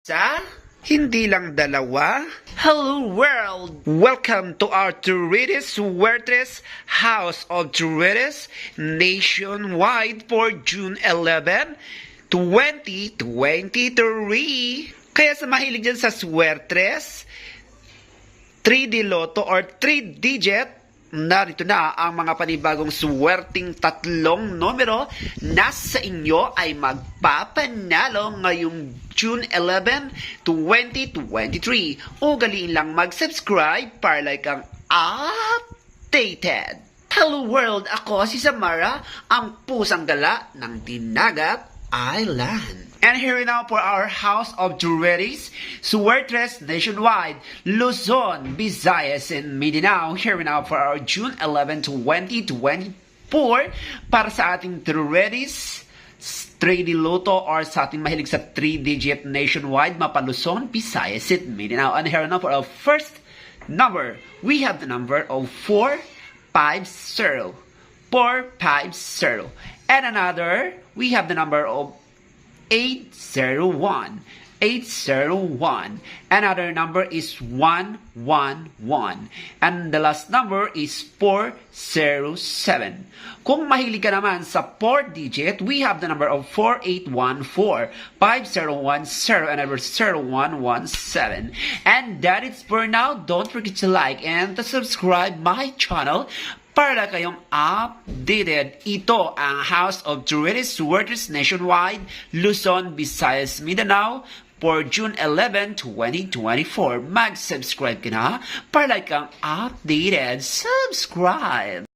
Sa? Hindi lang dalawa? Hello world! Welcome to our Turides Suertes House of Turides nationwide for June 11, 2023. Kaya sa mahilig dyan sa Suertes, 3D Lotto or 3-digit, narito na ang mga panibagong swerting tatlong numero na sa inyo ay magpapanalo ngayong June 11, 2023. Ugaliin lang mag-subscribe para like ang updated. Hello world! Ako si Samara, ang pusang gala ng Dinagat Island. And here now for our House of Turides, Suertes nationwide, Luzon, Visayas, and Mindanao. Here now for our June 11, 2024 para sa ating Turides 3D Lotto or sa ating mahilig sa 3-digit nationwide, Luzon, Visayas, and Mindanao. And here now for our first number, we have the number of 450. 450. And another, we have the number of 801. 801. Another number is 111. And the last number is 407. Kung mahilig ka naman sa 4-digit, we have the number of 4814, 5010, and number 0117. And that is for now. Don't forget to like and to subscribe my channel para kayong updated. Ito ang House of Turides Suertes nationwide, Luzon, Visayas, Mindanao for June 11, 2024. Mag-subscribe ka na para like ang updated. Subscribe!